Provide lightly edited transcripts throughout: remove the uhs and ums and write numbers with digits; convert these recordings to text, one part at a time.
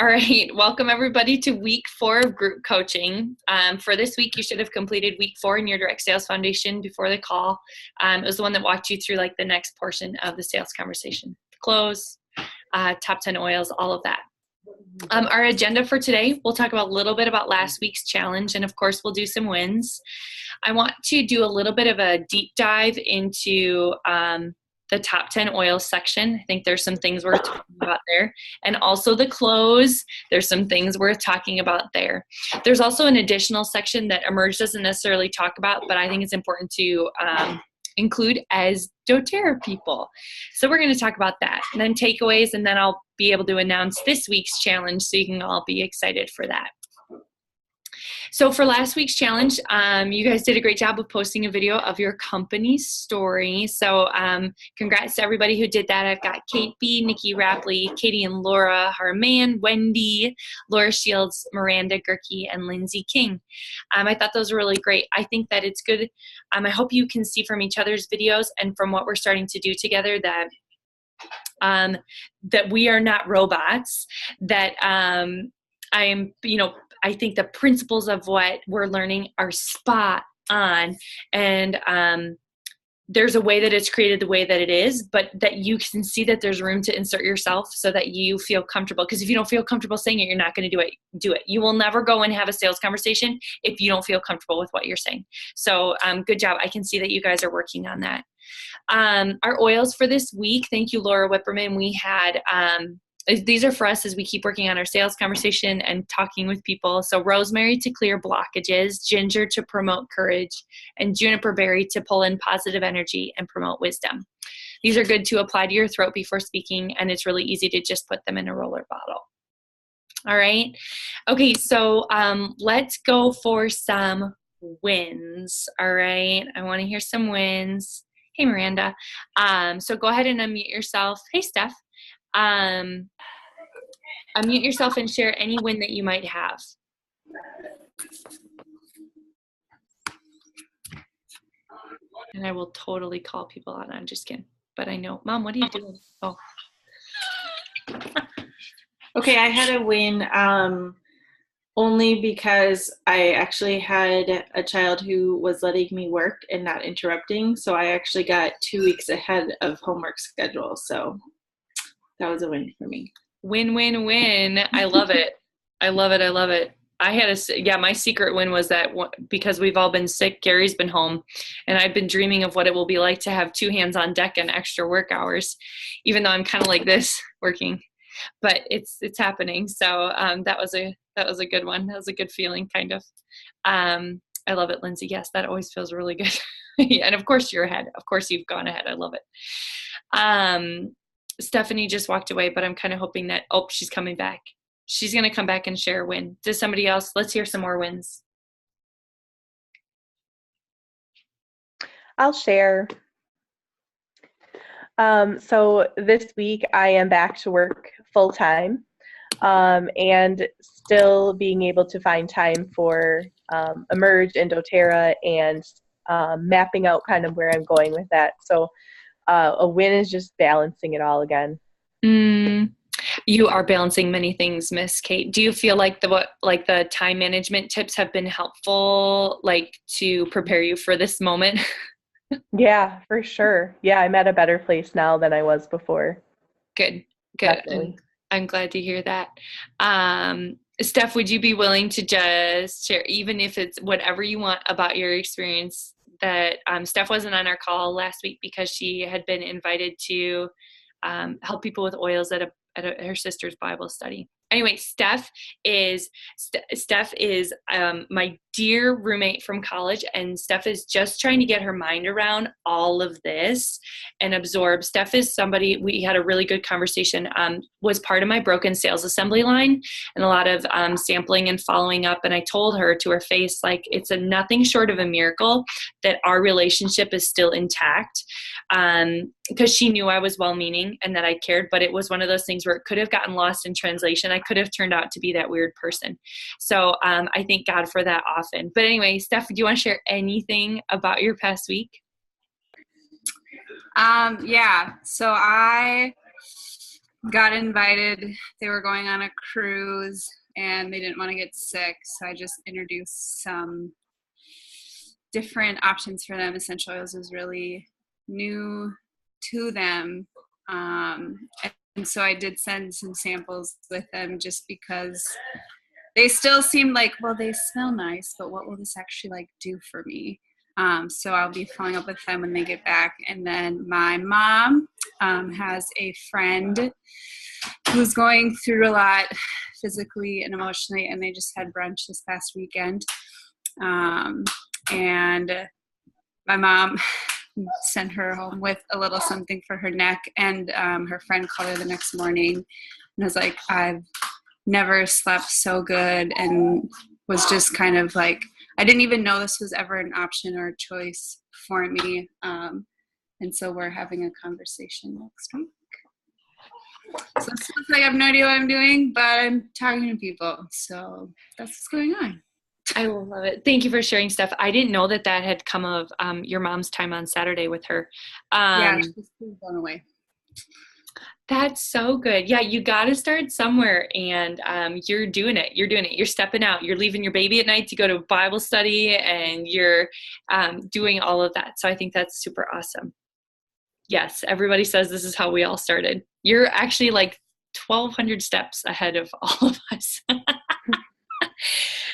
All right, welcome everybody to week 4 of group coaching. For this week, you should have completed week 4 in your direct sales foundation before the call. It was the one that walked you through like the next portion of the sales conversation, close, top 10 oils, all of that. Our agenda for today, we'll talk about a little bit about last week's challenge, and of course, we'll do some wins. I want to do a little bit of a deep dive into the top 10 oils section. I think there's some things worth talking about there. And also the close, there's some things worth talking about there. There's also an additional section that Emerge doesn't necessarily talk about, but I think it's important to include as doTERRA people. So we're going to talk about that, and then takeaways, and then I'll be able to announce this week's challenge so you can all be excited for that. So for last week's challenge, you guys did a great job of posting a video of your company's story. So congrats to everybody who did that. I've got Kate B, Nikki Rapley, Katie and Laura Harman, Wendy, Laura Shields, Miranda Gerke, and Lindsay King. I thought those were really great. I think that it's good. I hope you can see from each other's videos and from what we're starting to do together that that we are not robots, that I think the principles of what we're learning are spot on, and there's a way that it's created the way that it is, but that you can see that there's room to insert yourself so that you feel comfortable. Because if you don't feel comfortable saying it, you're not going to do it. You will never go and have a sales conversation if you don't feel comfortable with what you're saying. So good job. I can see that you guys are working on that. Our oils for this week, thank you, Laura Whipperman. We had these are for us as we keep working on our sales conversation and talking with people. So rosemary to clear blockages, ginger to promote courage, and juniper berry to pull in positive energy and promote wisdom. These are good to apply to your throat before speaking, and it's really easy to just put them in a roller bottle. All right. Okay, so let's go for some wins. All right. I want to hear some wins. Hey, Miranda. So go ahead and unmute yourself. Hey, Steph. Unmute yourself and share any win that you might have. And I will totally call people out. I'm just kidding. But I know. Mom, what are you doing? Oh. Okay, I had a win only because I actually had a child who was letting me work and not interrupting. So I actually got 2 weeks ahead of homework schedule. So that was a win for me. Win, win, win. I love it. I love it. I love it. I had my secret win was that because we've all been sick, Gary's been home, and I've been dreaming of what it will be like to have 2 hands on deck and extra work hours, even though I'm kind of like this working, but it's happening. So that was a good one. That was a good feeling, kind of. I love it, Lindsay. Yes, that always feels really good. And of course you're ahead. Of course you've gone ahead. I love it. Stephanie just walked away, but I'm kind of hoping that, she's coming back. She's going to come back and share a win. Does somebody else? Let's hear some more wins. I'll share. So this week I am back to work full time, and still being able to find time for Emerge and doTERRA and mapping out kind of where I'm going with that. So a win is just balancing it all again. You are balancing many things, Miss Kate. Do you feel like the time management tips have been helpful, like to prepare you for this moment? Yeah, for sure. Yeah, I'm at a better place now than I was before. Good. I'm glad to hear that. Steph, would you be willing to just share, even if it's whatever you want about your experience? That Steph wasn't on our call last week because she had been invited to help people with oils at her sister's Bible study. Anyway, Steph is my dear roommate from college, and Steph is just trying to get her mind around all of this and absorb. Steph is somebody, we had a really good conversation, was part of my broken sales assembly line and a lot of sampling and following up. And I told her to her face, like, it's nothing short of a miracle that our relationship is still intact, because she knew I was well-meaning and that I cared, but it was one of those things where it could have gotten lost in translation. I could have turned out to be that weird person. So I thank God for that often. But anyway, Steph, do you want to share anything about your past week? Yeah. So I got invited. They were going on a cruise and they didn't want to get sick. So I just introduced some different options for them. Essential oils was really new to them. And so I did send some samples with them just because they still seemed like, well, they smell nice, but what will this actually like do for me? So I'll be following up with them when they get back. And then my mom has a friend who's going through a lot physically and emotionally, and they just had brunch this past weekend. And my mom sent her home with a little something for her neck, and her friend called her the next morning and was like, I've never slept so good, and was just kind of like, I didn't even know this was ever an option or a choice for me. And so we're having a conversation next week. So it sounds like I have no idea what I'm doing, but I'm talking to people. So that's what's going on. I love it. Thank you for sharing stuff. I didn't know that had come of your mom's time on Saturday with her. Yeah, she's blown away. That's so good. Yeah, you got to start somewhere, and you're doing it. You're doing it. You're stepping out. You're leaving your baby at night to go to Bible study, and you're doing all of that. So I think that's super awesome. Yes, everybody says this is how we all started. You're actually like 1,200 steps ahead of all of us.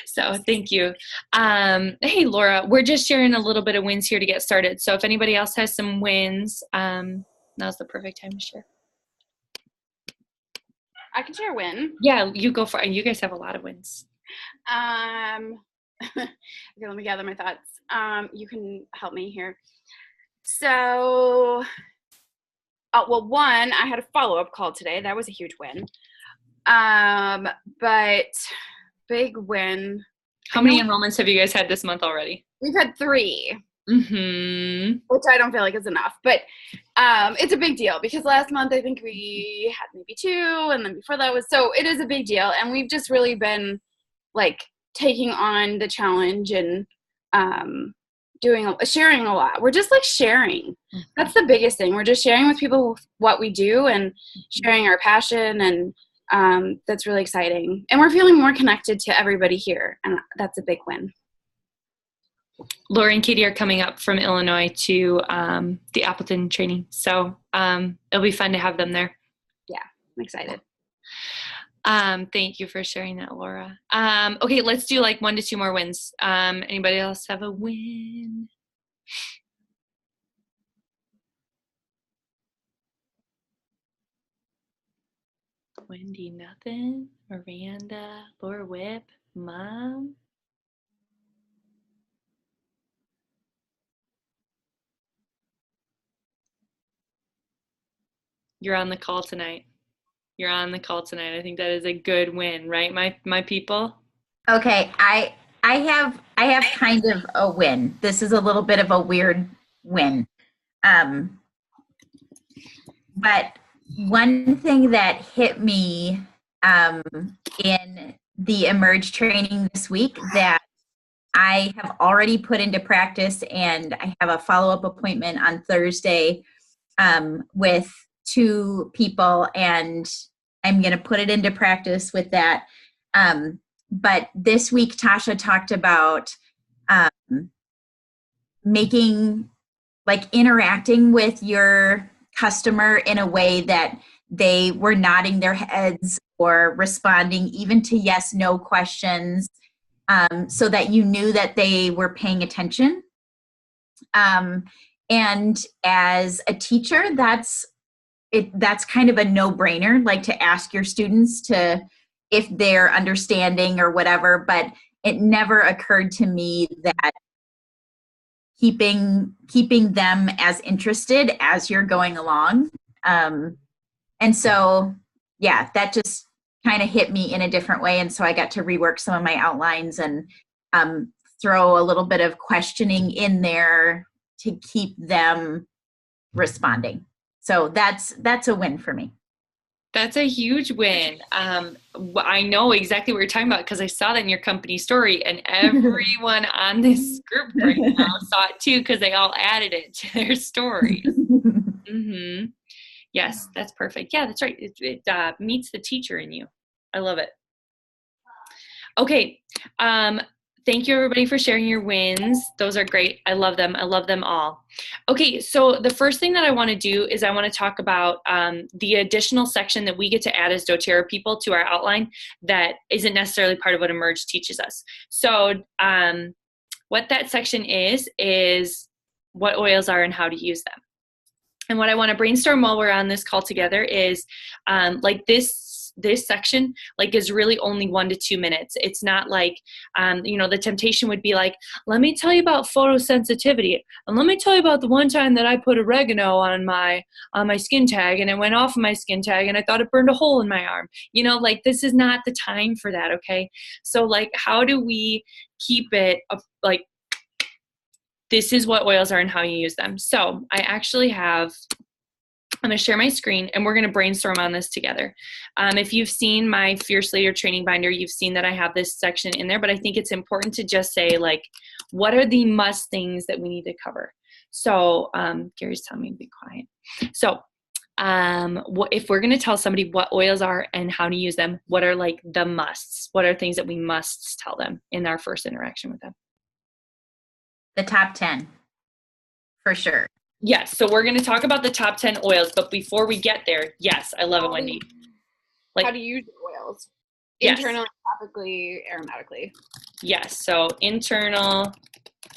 So thank you. Hey, Laura, we're just sharing a little bit of wins here to get started. So if anybody else has some wins, now's the perfect time to share. I can share a win. Yeah, you go for it. You guys have a lot of wins. Okay, let me gather my thoughts. You can help me here. So, well, one, I had a follow-up call today. That was a huge win. But big win. How many enrollments have you guys had this month already? We've had 3. Mm-hmm. Which I don't feel like is enough, but it's a big deal because last month I think we had maybe 2, and then before that was, so it is a big deal, and we've just really been like taking on the challenge and sharing a lot. We're just like sharing. That's the biggest thing. We're just sharing with people what we do and sharing our passion, and that's really exciting. And we're feeling more connected to everybody here, and that's a big win. Laura and Katie are coming up from Illinois to the Appleton training. So it'll be fun to have them there. Yeah, I'm excited. Thank you for sharing that, Laura. Okay, let's do like 1 to 2 more wins. Anybody else have a win? Wendy, nothing. Miranda, Laura Whip, Mom. You're on the call tonight. I think that is a good win, right, my people? Okay, I have kind of a win. This is a little bit of a weird win. But one thing that hit me in the Emerge training this week that I have already put into practice, and I have a follow-up appointment on Thursday with 2 people, and I'm going to put it into practice with that. But this week, Tasha talked about interacting with your customer in a way that they were nodding their heads or responding even to yes, no questions, so that you knew that they were paying attention. And as a teacher, that's kind of a no-brainer, like to ask your students if they're understanding or whatever, but it never occurred to me that keeping them as interested as you're going along. And so, yeah, that just kind of hit me in a different way. And so I got to rework some of my outlines and throw a little bit of questioning in there to keep them responding. So that's a win for me. That's a huge win. I know exactly what you're talking about because I saw that in your company story, and everyone on this group right now saw it too because they all added it to their stories. Mm-hmm. Yes, that's perfect. Yeah, that's right. It meets the teacher in you. I love it. Okay. Thank you everybody for sharing your wins. Those are great. I love them. I love them all. Okay, so the first thing that I want to do is I want to talk about the additional section that we get to add as doTERRA people to our outline that isn't necessarily part of what Emerge teaches us. So what that section is what oils are and how to use them. And what I want to brainstorm while we're on this call together is like this section like is really only 1 to 2 minutes. It's not like, the temptation would be like, let me tell you about photosensitivity. And let me tell you about the one time that I put oregano on my skin tag and it went off of my skin tag and I thought it burned a hole in my arm. Like this is not the time for that. Okay. So like, how do we keep it like, this is what oils are and how you use them. So I actually I'm going to share my screen and we're going to brainstorm on this together. If you've seen my Fierce Leader training binder, you've seen that I have this section in there, but I think it's important to just say like, what are the must things that we need to cover? So Gary's telling me to be quiet. So if we're going to tell somebody what oils are and how to use them, what are like the musts? What are things that we must tell them in our first interaction with them? The top 10, for sure. Yes, so we're going to talk about the top 10 oils, but before we get there, yes, I love it, Wendy. Like, how to use oils? Yes. Internal, topically, aromatically. Yes, so internal,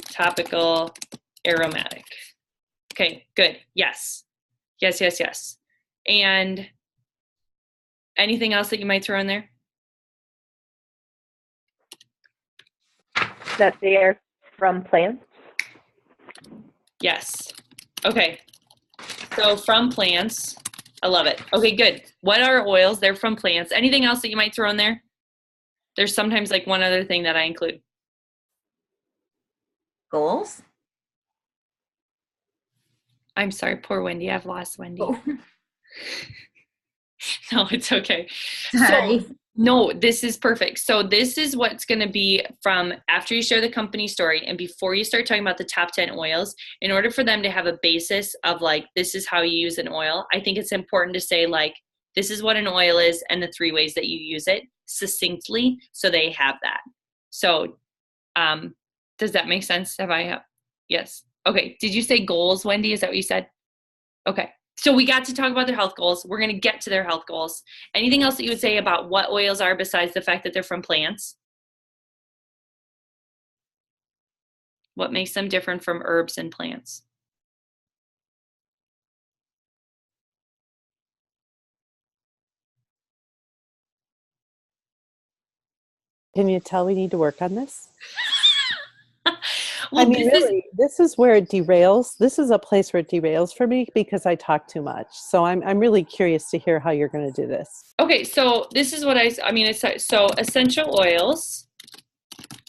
topical, aromatic. Okay, good. Yes. Yes, yes, yes. And anything else that you might throw in there? That they are from plants. Yes. Okay. So from plants. I love it. Okay, good. What are oils? They're from plants. Anything else that you might throw in there? There's sometimes like one other thing that I include. Goals? I'm sorry, poor Wendy. I've lost Wendy. Oh. No, it's okay. Sorry. So, no, this is perfect. So this is what's going to be from after you share the company story and before you start talking about the top 10 oils, in order for them to have a basis of like, this is how you use an oil. I think it's important to say like, this is what an oil is and the 3 ways that you use it succinctly. So they have that. So does that make sense? Yes. Okay. Did you say goals, Wendy? Is that what you said? Okay. So we got to talk about their health goals. We're going to get to their health goals. Anything else that you would say about what oils are besides the fact that they're from plants? What makes them different from herbs and plants? Can you tell we need to work on this? Well, I mean, really, this is where it derails. This is a place where it derails for me because I talk too much. So I'm really curious to hear how you're going to do this. Okay, so this is what so essential oils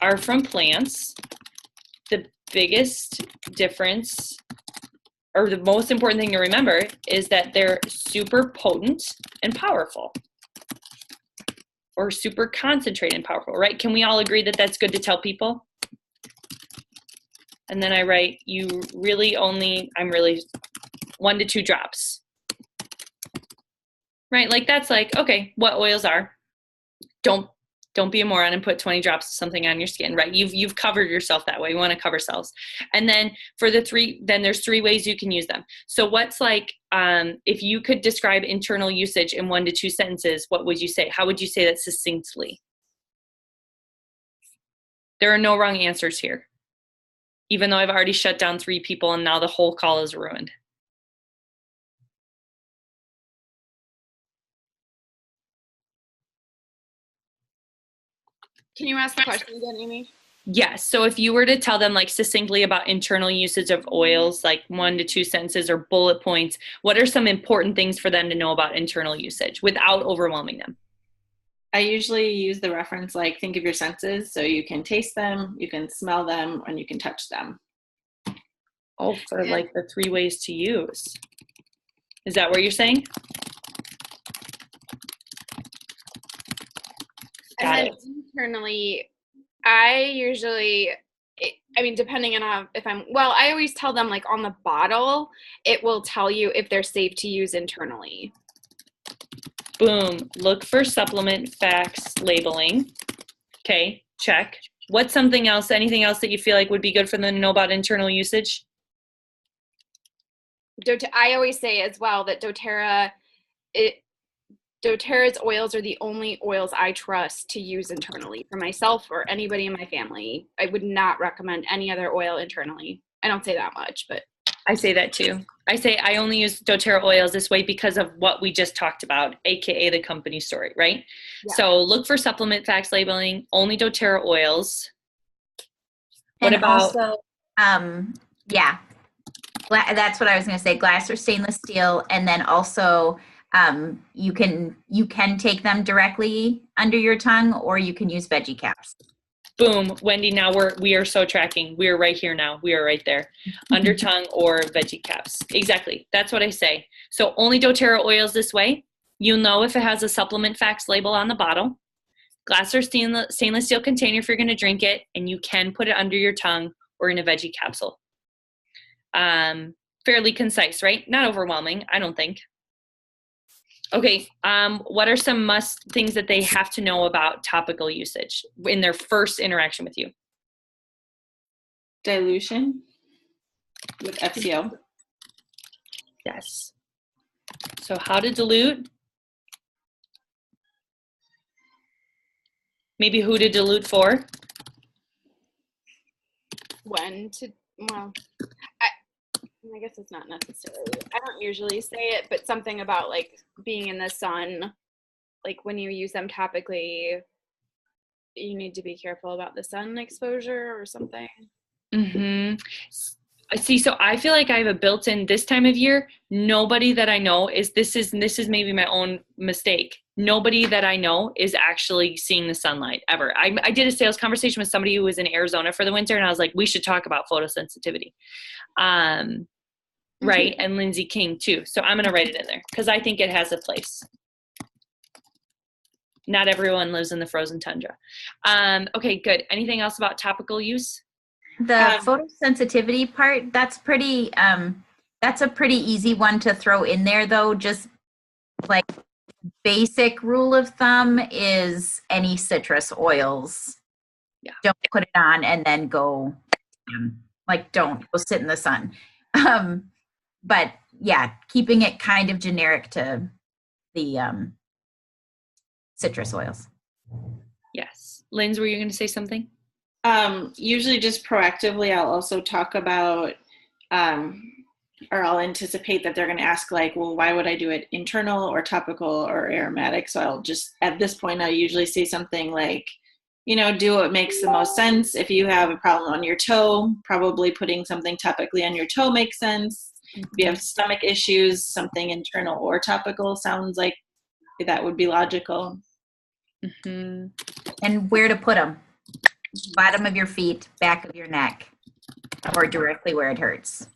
are from plants. The biggest difference, or the most important thing to remember, is that they're super potent and powerful, or super concentrated and powerful, right? Can we all agree that that's good to tell people? And then I write, I'm really 1 to 2 drops. Right, like that's like, okay, what oils are? Don't be a moron and put 20 drops of something on your skin, right? You've covered yourself that way. We want to cover selves. And then for there's 3 ways you can use them. So what's like, if you could describe internal usage in 1 to 2 sentences, what would you say? How would you say that succinctly? There are no wrong answers here. Even though I've already shut down 3 people and now the whole call is ruined. Can you ask the question again, Amy? Yes. So if you were to tell them like succinctly about internal usage of oils, like 1 to 2 sentences or bullet points, what are some important things for them to know about internal usage without overwhelming them? I usually use the reference like think of your senses, so you can taste them, you can smell them, and you can touch them. Oh, for like the 3 ways to use. Is that what you're saying? And then internally, I usually, I mean, depending on if I always tell them like on the bottle, it will tell you if they're safe to use internally. Boom. Look for supplement facts labeling. Okay, check. What's something else, anything else that you feel like would be good for them to know about internal usage? I always say as well that doTERRA's oils are the only oils I trust to use internally for myself or anybody in my family. I would not recommend any other oil internally. I don't say that much, but I say that too. I say I only use doTERRA oils this way because of what we just talked about, aka the company story, right? Yeah. So look for supplement facts labeling, only doTERRA oils. What And about also, yeah, that's what I was going to say. Glass or stainless steel, and then also you can take them directly under your tongue, or you can use veggie caps. boom, Wendy? Now we are so tracking. We are right here now. We are right there, under tongue or veggie caps. Exactly. That's what I say. So only doTERRA oils this way. You'll know if it has a supplement facts label on the bottle. Glass or stainless steel container if you're going to drink it, and you can put it under your tongue or in a veggie capsule. Fairly concise, right? Not overwhelming, I don't think. Okay, what are some must things that they have to know about topical usage in their first interaction with you? Dilution with FCO. Yes. So how to dilute? Maybe who to dilute for? when to, well, I guess it's not necessarily, I don't usually say it, but something about like being in the sun, like when you use them topically, you need to be careful about the sun exposure or something. Mm-hmm. See, so I feel like I have a built-in this time of year. Nobody that I know this is maybe my own mistake. Nobody that I know is actually seeing the sunlight ever. I did a sales conversation with somebody who was in Arizona for the winter, and I was like, we should talk about photosensitivity. Right. And Lindsay King too. So I'm going to write it in there because I think it has a place. Not everyone lives in the frozen tundra. Okay, good. Anything else about topical use? The photosensitivity part, that's a pretty easy one to throw in there though. Just like basic rule of thumb is any citrus oils. Yeah. Don't put it on and then go, don't go sit in the sun. But yeah, keeping it kind of generic to the citrus oils. Yes. Linz, were you going to say something? Usually just proactively, I'll also talk about, or I'll anticipate that they're going to ask like, well, why would I do it internal or topical or aromatic? So I'll just, at this point, I usually say something like, do what makes the most sense. If you have a problem on your toe, probably putting something topically on your toe makes sense. If you have stomach issues, something internal or topical sounds like that would be logical. Mm-hmm. And where to put them. Bottom of your feet, back of your neck, or directly where it hurts.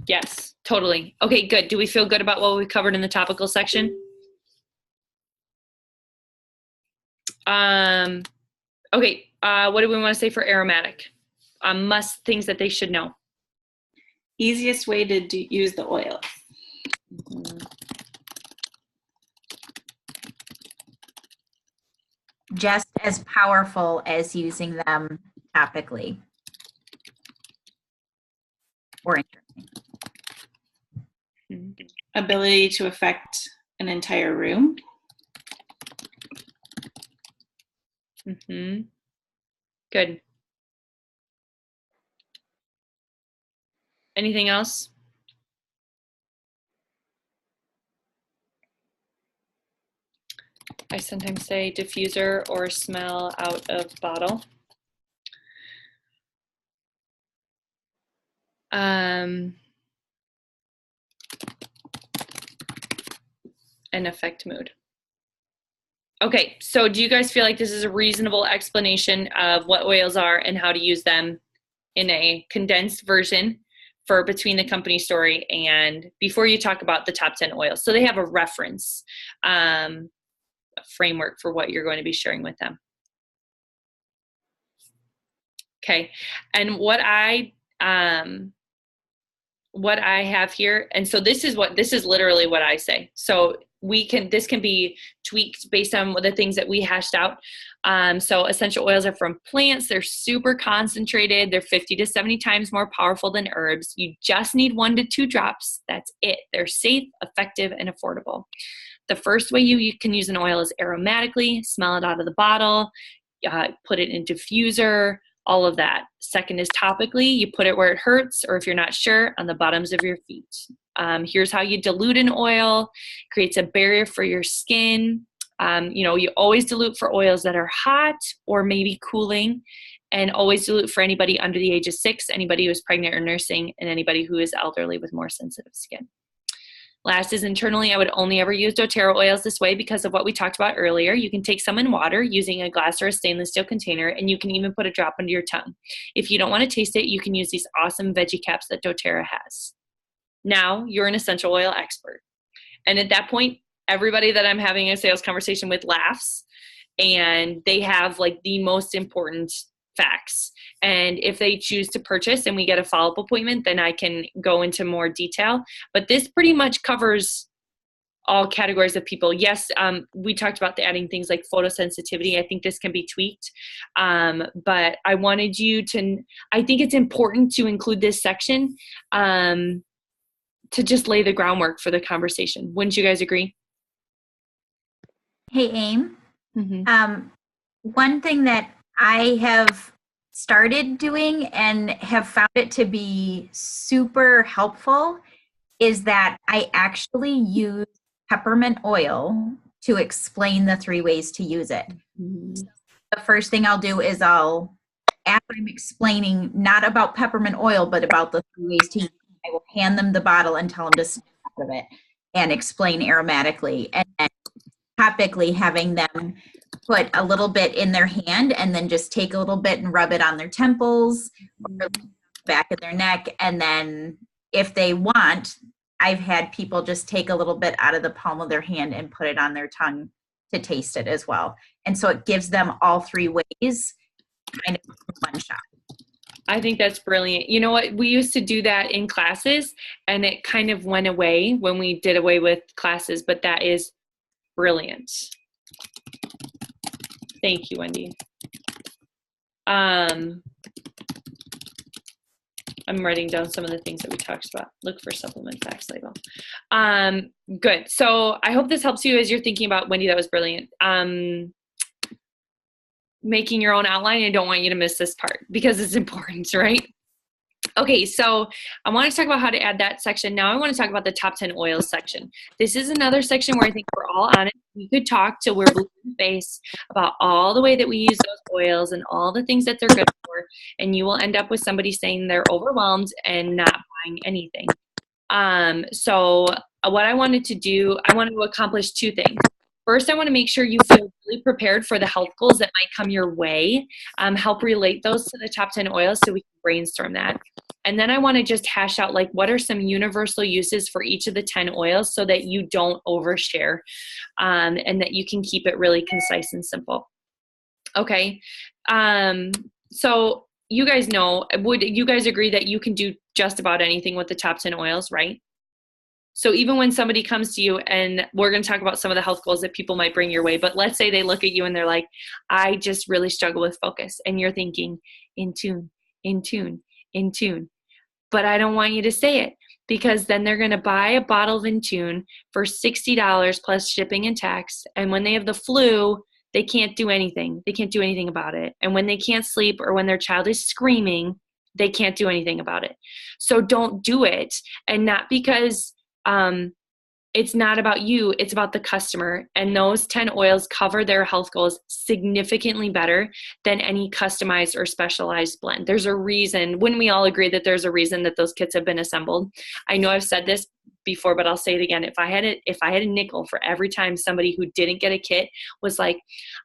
Yes, totally. Okay, good. Do we feel good about what we covered in the topical section? Okay, what do we want to say for aromatic? Must things that they should know. Easiest way to use the oil. Mm-hmm. Just as powerful as using them topically or internally. Mm-hmm. Ability to affect an entire room. Mm-hmm. Good. Anything else? I sometimes say diffuser or smell out of bottle. And affect mood. Okay, so do you guys feel like this is a reasonable explanation of what oils are and how to use them in a condensed version for between the company story and before you talk about the top 10 oils? So they have a reference, a framework for what you're going to be sharing with them. Okay. And what I have here, and so this is literally what I say. So this can be tweaked based on the things that we hashed out. So essential oils are from plants. They're super concentrated. They're 50 to 70 times more powerful than herbs. You just need 1 to 2 drops. That's it. They're safe, effective, and affordable. The first way you can use an oil is aromatically. Smell it out of the bottle, put it in diffuser, all of that. Second is topically. You put it where it hurts, or if you're not sure, on the bottoms of your feet. Here's how you dilute an oil. Creates a barrier for your skin. You always dilute for oils that are hot or maybe cooling, and always dilute for anybody under the age of 6, anybody who is pregnant or nursing, and anybody who is elderly with more sensitive skin. Last is internally. I would only ever use doTERRA oils this way because of what we talked about earlier. You can take some in water using a glass or a stainless steel container, and you can even put a drop under your tongue. If you don't want to taste it, you can use these awesome veggie caps that doTERRA has. Now you're an essential oil expert. And at that point, everybody that I'm having a sales conversation with laughs, and they have like the most important facts. And if they choose to purchase and we get a follow-up appointment, then I can go into more detail. But this pretty much covers all categories of people. Yes, we talked about adding things like photosensitivity. I think this can be tweaked. But I wanted you to, I think it's important to include this section to just lay the groundwork for the conversation. Wouldn't you guys agree? Hey, Aim. Mm-hmm. One thing that I have started doing and have found it to be super helpful is that I actually use peppermint oil to explain the 3 ways to use it. Mm-hmm. So the first thing I'll do is after I'm explaining not about peppermint oil, but about the 3 ways to use it, I will hand them the bottle and tell them to snap out of it and explain aromatically, and then topically having them put a little bit in their hand and then just take a little bit and rub it on their temples or back of their neck. And then if they want, I've had people just take a little bit out of the palm of their hand and put it on their tongue to taste it as well. And so it gives them all 3 ways kind of in one shot. I think that's brilliant. You know what? We used to do that in classes, and it kind of went away when we did away with classes, but that is brilliant. Thank you, Wendy. I'm writing down some of the things that we talked about. Look for supplement facts label. Good. So I hope this helps you as you're thinking about, Wendy, that was brilliant. Making your own outline. I don't want you to miss this part because it's important, right? Okay, so I want to talk about how to add that section. Now I want to talk about the top 10 oils section. This is another section where I think we're all honest. We could talk till we're blue in the face about all the way that we use those oils and all the things that they're good for, and you will end up with somebody saying they're overwhelmed and not buying anything. So what I wanted to do, I wanted to accomplish 2 things. First, I want to make sure you feel really prepared for the health goals that might come your way. Help relate those to the top 10 oils so we can brainstorm that. And then I want to just hash out like what are some universal uses for each of the 10 oils so that you don't overshare and that you can keep it really concise and simple. Okay. So you guys know, would you guys agree that you can do just about anything with the top 10 oils, right? So even when somebody comes to you, and we're going to talk about some of the health goals that people might bring your way, but let's say they look at you and they're like, I just really struggle with focus. And you're thinking, in tune, in tune, in tune. But I don't want you to say it, because then they're going to buy a bottle of Intune for $60 plus shipping and tax. And when they have the flu, they can't do anything. They can't do anything about it. And when they can't sleep or when their child is screaming, they can't do anything about it. So don't do it. And not because it's not about you, it's about the customer. And those 10 oils cover their health goals significantly better than any customized or specialized blend. There's a reason. Wouldn't we all agree that there's a reason that those kits have been assembled? I know I've said this before, but I'll say it again. If I had a nickel for every time somebody who didn't get a kit was like,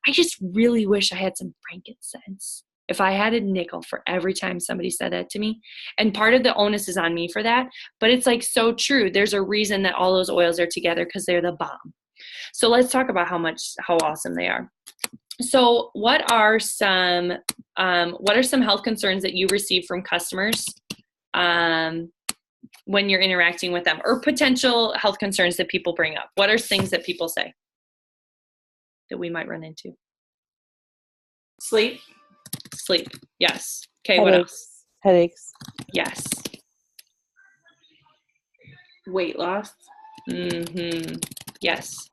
I just really wish I had some frankincense. If I had a nickel for every time somebody said that to me, and part of the onus is on me for that, but it's like so true. There's a reason that all those oils are together, because they're the bomb. So let's talk about how awesome they are. So what are some health concerns that you receive from customers when you're interacting with them, or potential health concerns that people bring up? What are things that people say that we might run into? Sleep. Sleep. Yes. Okay. What else? Headaches. Yes. Weight loss. Mm-hmm. Yes.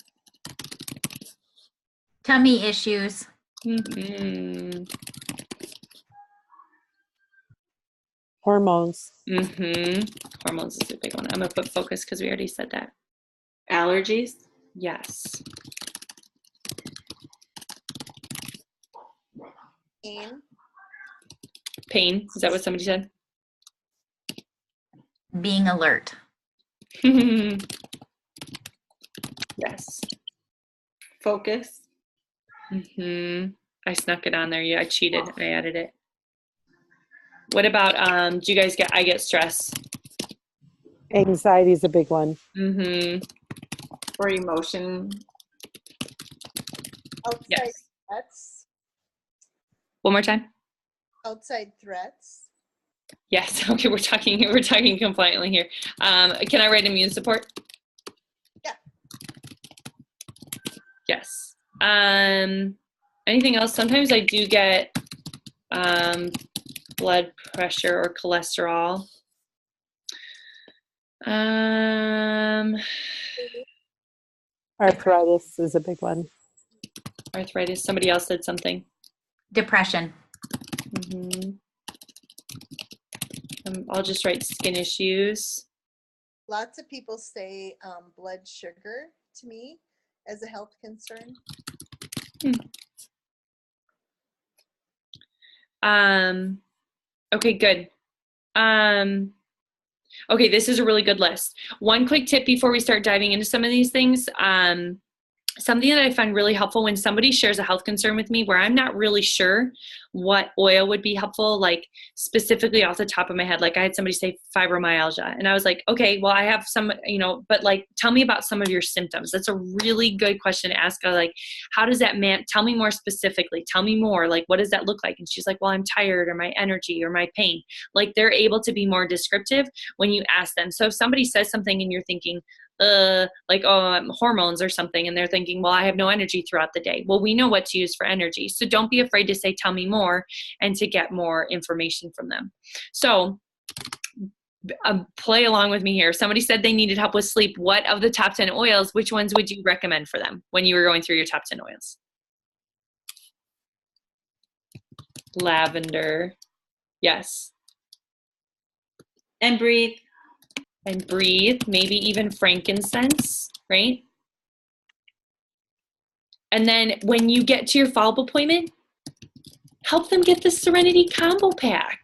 Tummy issues. Mm-hmm. Hormones. Mm-hmm. Hormones is a big one. I'm going to put focus because we already said that. Allergies. Yes. Pain. Pain. Is that what somebody said? Being alert. Yes. Focus. Mm-hmm. I snuck it on there. Yeah, I cheated. I added it. What about, do you guys I get stress? Anxiety is a big one. Mm-hmm. Or emotion. Outside Yes. threats. One more time. Outside threats. Yes. Okay. We're talking compliantly here. Can I write immune support? Yeah. Yes. Anything else? Sometimes I do get blood pressure or cholesterol. Arthritis is a big one. Arthritis. Somebody else said something. Depression. Mm-hmm. I'll just write skin issues. Lots of people say blood sugar to me as a health concern. Okay, good. Okay, this is a really good list. One quick tip before we start diving into some of these things. Something that I find really helpful when somebody shares a health concern with me where I'm not really sure what oil would be helpful, like specifically off the top of my head. Like I had somebody say fibromyalgia and I was like, okay, well I have some, but like, tell me about some of your symptoms. That's a really good question to ask. Like, how does that tell me more specifically, tell me more, like, what does that look like? And she's like, well, I'm tired, or my energy, or my pain. Like they're able to be more descriptive when you ask them. So if somebody says something and you're thinking, hormones or something, and they're thinking, well, I have no energy throughout the day. Well, we know what to use for energy. So don't be afraid to say, tell me more, and to get more information from them. So play along with me here. Somebody said they needed help with sleep. What of the top 10 oils, which ones would you recommend for them when you were going through your top 10 oils? Lavender. Yes. And breathe. And breathe, maybe even frankincense, right? And then when you get to your follow-up appointment, help them get the Serenity Combo Pack,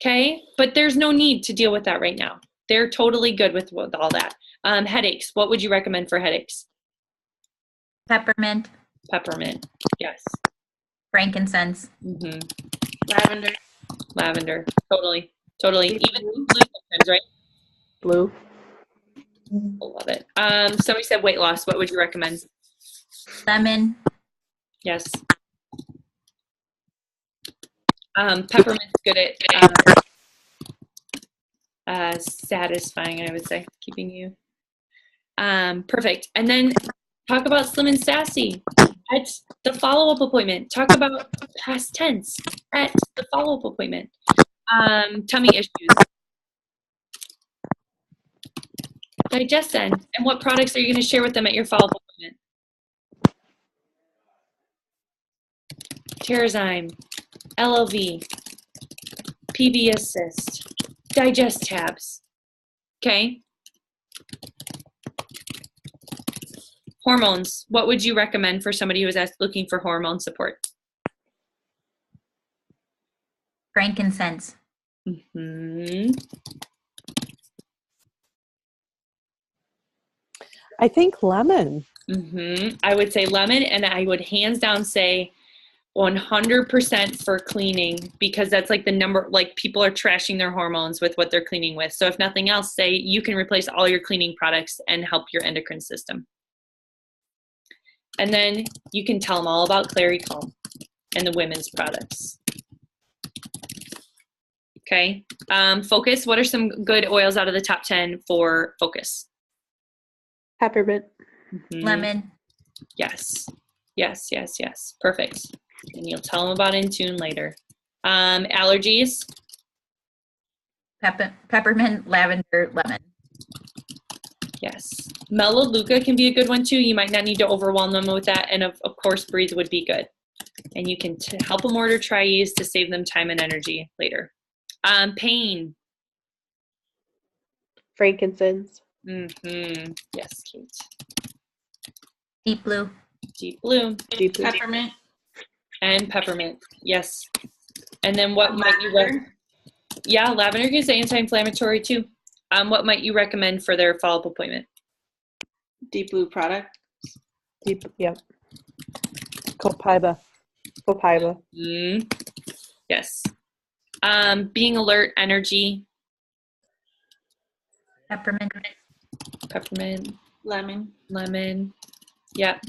okay? But there's no need to deal with that right now. They're totally good with all that. Headaches, what would you recommend for headaches? Peppermint. Peppermint, yes. Frankincense. Mm-hmm. Lavender. Lavender, totally. Even blue sometimes, right? Blue. I love it. Somebody said weight loss. What would you recommend? Lemon. Yes. Peppermint's good at satisfying, I would say, keeping you. Perfect. And then talk about Slim and Sassy at the follow-up appointment. Talk about past tense at the follow-up appointment. Tummy issues. Digestion. And what products are you going to share with them at your follow-up appointment? Terrazyme, LLV, PB Assist, Digest Tabs. Okay. Hormones. What would you recommend for somebody who is looking for hormone support? Frankincense. Mm-hmm. I think lemon. Mm-hmm. I would say lemon, and I would hands down say 100% for cleaning, because that's like the number, like people are trashing their hormones with what they're cleaning with. So if nothing else, say you can replace all your cleaning products and help your endocrine system. And then you can tell them all about Clary Calm and the women's products. Okay. Focus. What are some good oils out of the top 10 for Focus? Peppermint. Mhm. Lemon. Yes. Yes, yes, yes. Perfect. And you'll tell them about Intune later. Allergies. Peppermint, lavender, lemon. Yes. Melaleuca can be a good one too. You might not need to overwhelm them with that. And of course, Breathe would be good. And you can help them order Tri-Ease to save them time and energy later. Pain. Frankincense. Mm-hmm. Yes, Kate. Deep blue. Deep blue. Deep blue. Peppermint. And peppermint. Yes. And then what might you Lavender. Yeah, lavender is anti-inflammatory too. What might you recommend for their follow-up appointment? Deep blue product. Deep, yep. Copaiba. Copaiba. Yes. Being alert, energy. Peppermint. Peppermint. Lemon. Lemon. Yep.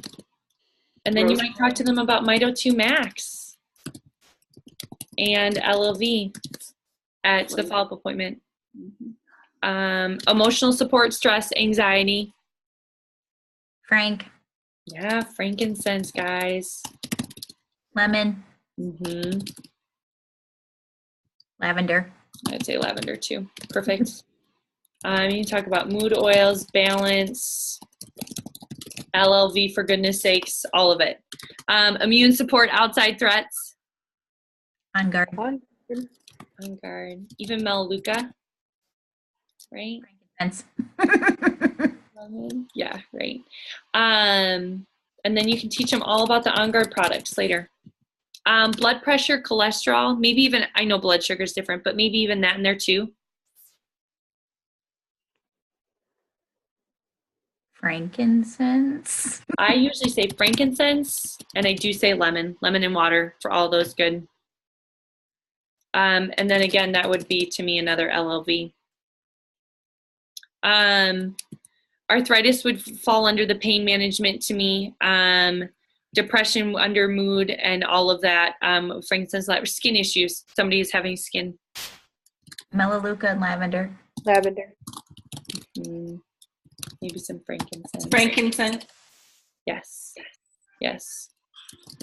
And then you might talk to them about Mito 2 Max and LLV at the follow-up appointment. Emotional support, stress, anxiety. Frank. Yeah, frankincense, guys. Lemon. Lavender. I'd say lavender too. Perfect. You can talk about mood oils, balance, LLV for goodness sakes, all of it. Immune support, outside threats. On guard. On guard. Even Melaleuca, right? Frankincense. Yeah, right. And then you can teach them all about the On Guard products later. Blood pressure, cholesterol, maybe even, I know blood sugar is different, but maybe even that in there too. Frankincense. I usually say frankincense, and I do say lemon and water for all those good. And then again, that would be to me another LLV. Arthritis would fall under the pain management to me. Depression under mood and all of that. Frankincense, skin issues. Somebody is having skin. Melaleuca and lavender. Lavender. Maybe some frankincense. Frankincense. Yes. Yes.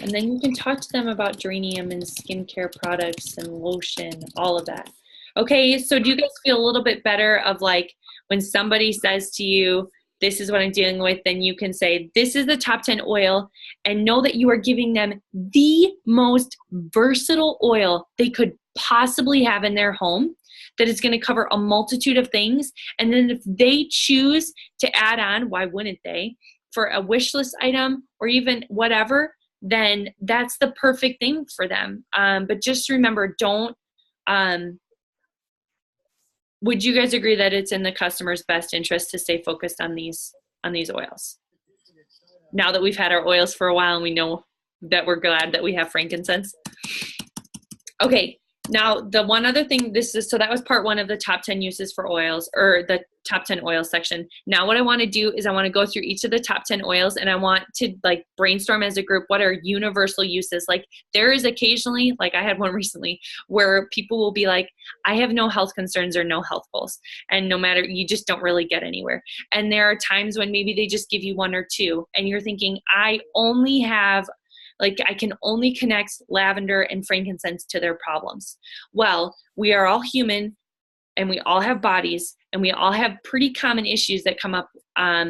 And then you can talk to them about geranium and skincare products and lotion, all of that. Okay, so do you guys feel a little bit better of like when somebody says to you, this is what I'm dealing with, then you can say, this is the top 10 oil, and know that you are giving them the most versatile oil they could possibly have in their home that is going to cover a multitude of things. And then if they choose to add on, why wouldn't they, for a wish list item or even whatever, then that's the perfect thing for them. But just remember, don't, would you guys agree that it's in the customer's best interest to stay focused on these oils? Now that we've had our oils for a while and we know that we're glad that we have frankincense. Okay, now the one other thing, so that was part one of the top 10 uses for oils, or the top 10 oil section. Now what I want to do is I want to go through each of the top 10 oils, and I want to like brainstorm as a group what are universal uses. Like there is occasionally, like I had one recently, where people will be like, I have no health concerns or no health goals, and no matter, you just don't really get anywhere. And there are times when maybe they just give you one or two and you're thinking, I can only connect lavender and frankincense to their problems. Well, we are all human and we all have bodies and we all have pretty common issues that come up.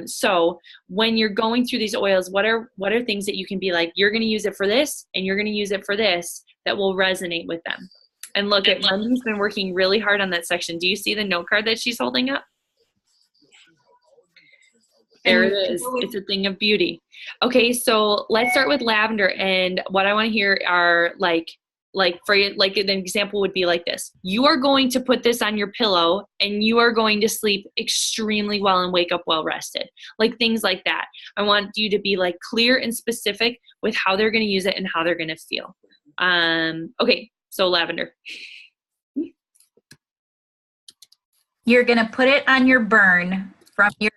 So when you're going through these oils, what are things that you can be like, you're going to use it for this and you're going to use it for this, that will resonate with them. And look, at Wendy's been working really hard on that section. Do you see the note card that she's holding up? There it is. It's a thing of beauty. Okay, so let's start with lavender. And what I want to hear are like an example would be like this. You are going to put this on your pillow and you are going to sleep extremely well and wake up well rested. Like things like that. I want you to be like clear and specific with how they're going to use it and how they're going to feel. Okay, so lavender. You're going to put it on your burn from your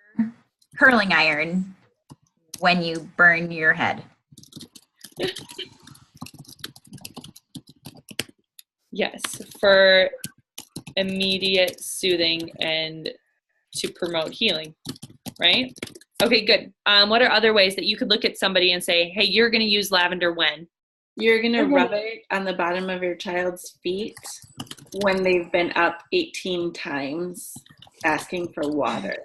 curling iron when you burn your head. Yes, for immediate soothing and to promote healing, right? Okay, good. What are other ways that you could look at somebody and say, hey, you're going to use lavender when? You're going to rub it on the bottom of your child's feet when they've been up 18 times asking for water.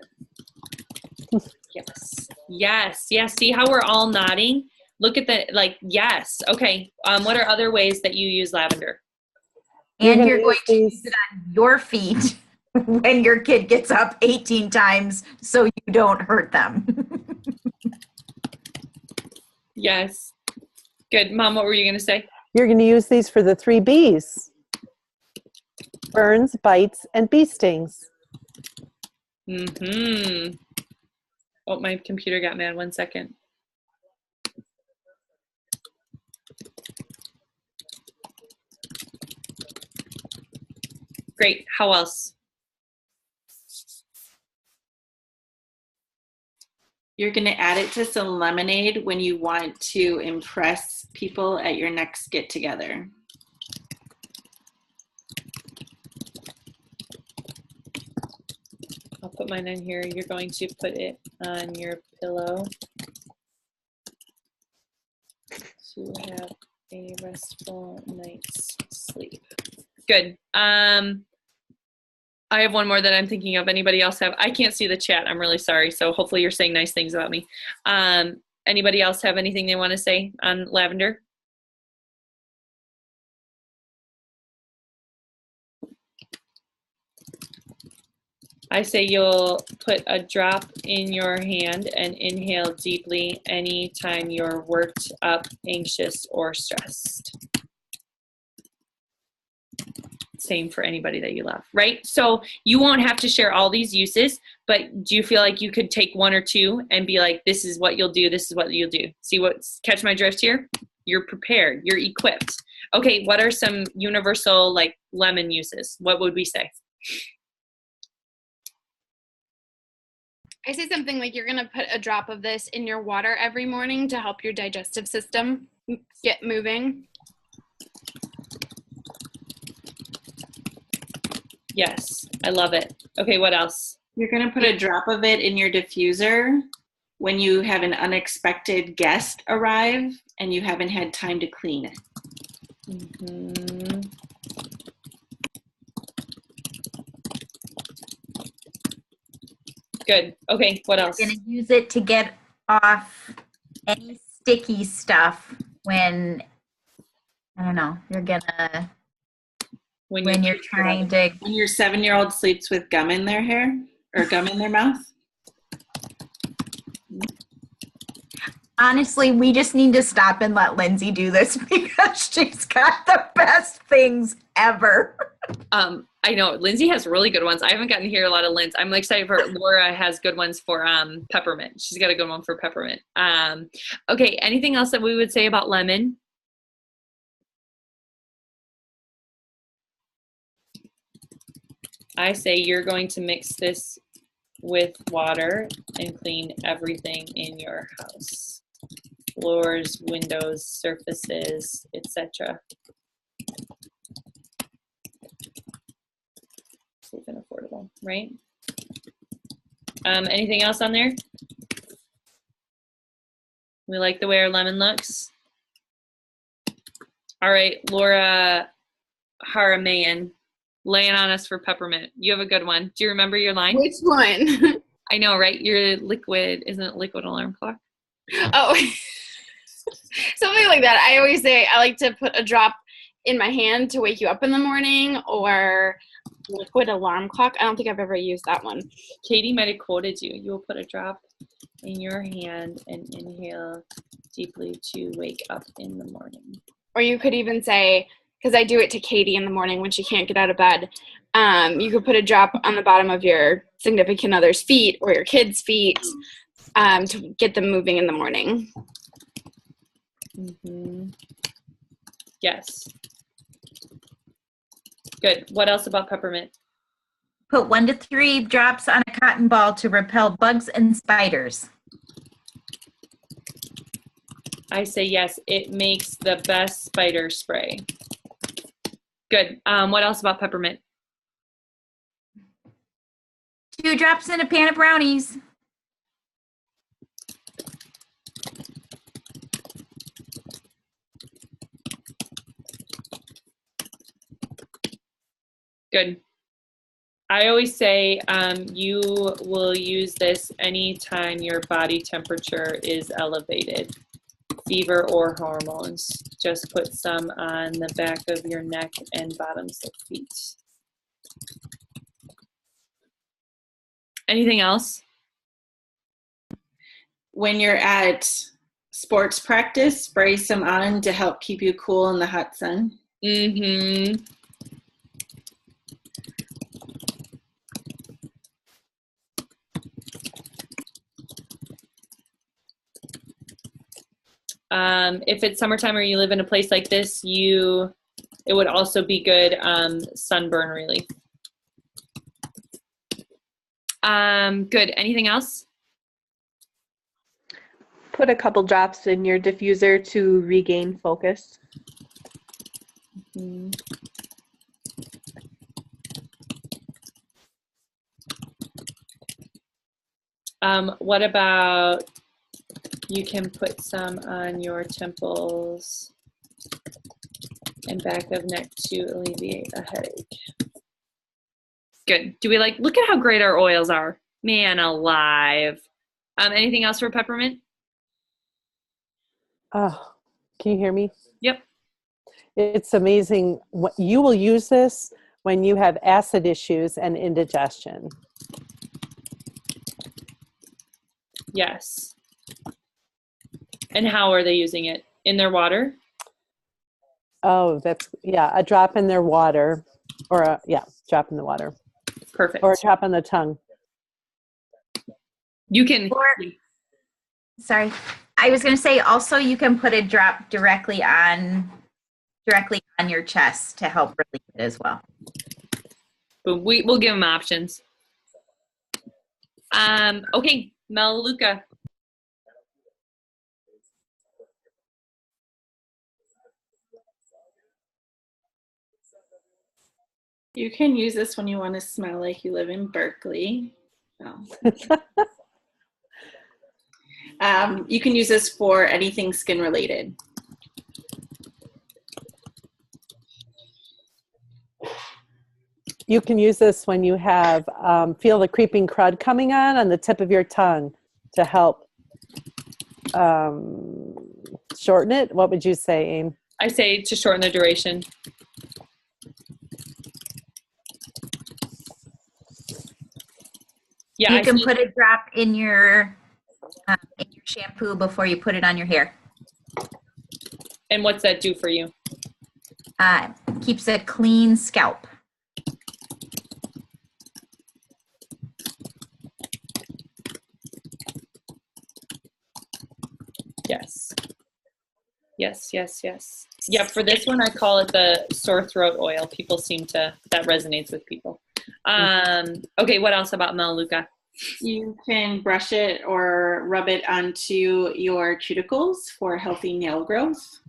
Yes. Yes. Yes. See how we're all nodding? Look at the, like, yes. Okay. What are other ways that you use lavender? And you're going to use it on your feet when your kid gets up 18 times so you don't hurt them. Yes. Good. Mom, what were you going to say? You're going to use these for the 3 B's. Burns, bites, and bee stings. Mm-hmm. Oh, my computer got mad. 1 second. Great. How else? You're going to add it to some lemonade when you want to impress people at your next get-together. I'll put mine in here. You're going to put it on your pillow to have a restful night's sleep. Good. I have one more that I'm thinking of. Anybody else have? I can't see the chat. I'm really sorry. So hopefully you're saying nice things about me. Anybody else have anything they want to say on lavender? I say you'll put a drop in your hand and inhale deeply anytime you're worked up, anxious, or stressed. Same for anybody that you love, right? So you won't have to share all these uses, but do you feel like you could take 1 or 2 and be like, this is what you'll do, this is what you'll do? See catch my drift here? You're prepared, you're equipped. Okay, what are some universal like lemon uses? What would we say? I say something like you're going to put a drop of this in your water every morning to help your digestive system get moving. Yes, I love it. Okay, what else? You're going to put a drop of it in your diffuser when you have an unexpected guest arrive and you haven't had time to clean it. Mm-hmm. Good. Okay, what else? You're going to use it to get off any sticky stuff when, I don't know, you're going to, when you're trying to. When your 7-year-old sleeps with gum in their hair or gum in their mouth. Honestly, we just need to stop and let Lindsay do this because she's got the best things ever. I know Lindsay has really good ones. I haven't gotten to hear a lot of Linz. I'm excited for Laura has good ones for peppermint. She's got a good one for peppermint. Okay, anything else that we would say about lemon? I say you're going to mix this with water and clean everything in your house. Floors, windows, surfaces, etc. Safe and affordable, right? Anything else on there? We like the way our lemon looks. All right, Laura Haramayan, laying on us for peppermint. You have a good one. Do you remember your line? Which one? I know, right? Your liquid, isn't it liquid alarm clock? Oh, something like that. I always say I like to put a drop in my hand to wake you up in the morning, or liquid alarm clock. I don't think I've ever used that one. Katie might have quoted you. You will put a drop in your hand and inhale deeply to wake up in the morning. Or you could even say, because I do it to Katie in the morning when she can't get out of bed, you could put a drop on the bottom of your significant other's feet or your kid's feet to get them moving in the morning. Mm-hmm. Yes. Good. What else about peppermint? Put 1 to 3 drops on a cotton ball to repel bugs and spiders. I say yes, it makes the best spider spray. Good. What else about peppermint? 2 drops in a pan of brownies. Good. I always say you will use this anytime your body temperature is elevated, fever or hormones. Just put some on the back of your neck and bottoms of feet. Anything else? When you're at sports practice, spray some on to help keep you cool in the hot sun. Mm-hmm. If it's summertime or you live in a place like this, it would also be good sunburn relief. Good. Anything else? Put a couple drops in your diffuser to regain focus. Mm-hmm. What about you can put some on your temples and back of neck to alleviate a headache. Good. Do we look at how great our oils are? Man alive. Anything else for peppermint? Oh, can you hear me? Yep. It's amazing. You will use this when you have acid issues and indigestion. Yes. And how are they using it? In their water? Oh, a drop in their water, or drop in the water. Perfect. Or a drop on the tongue. You can. Sorry. I was going to say also you can put a drop directly on your chest to help relieve it as well. But we'll give them options. Okay, Melaleuca. You can use this when you want to smell like you live in Berkeley. Oh. You can use this for anything skin related. You can use this when you have feel the creeping crud coming on the tip of your tongue to help shorten it. What would you say, Aim? I say to shorten the duration. Yeah, you can put a drop in your shampoo before you put it on your hair. And what's that do for you? Keeps a clean scalp. Yes. Yes. Yeah, for this one, I call it the sore throat oil. People that resonates with people. Okay, what else about Melaleuca? You can brush it or rub it onto your cuticles for healthy nail growth.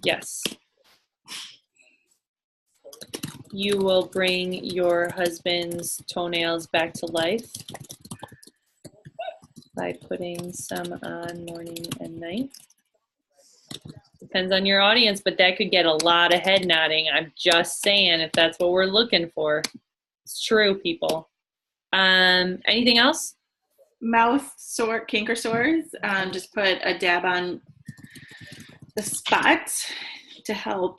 Yes. You will bring your husband's toenails back to life by putting some on morning and night. Depends on your audience, but that could get a lot of head nodding. I'm just saying, if that's what we're looking for. It's true, people. Anything else? Mouth sore, canker sores. Just put a dab on the spot to help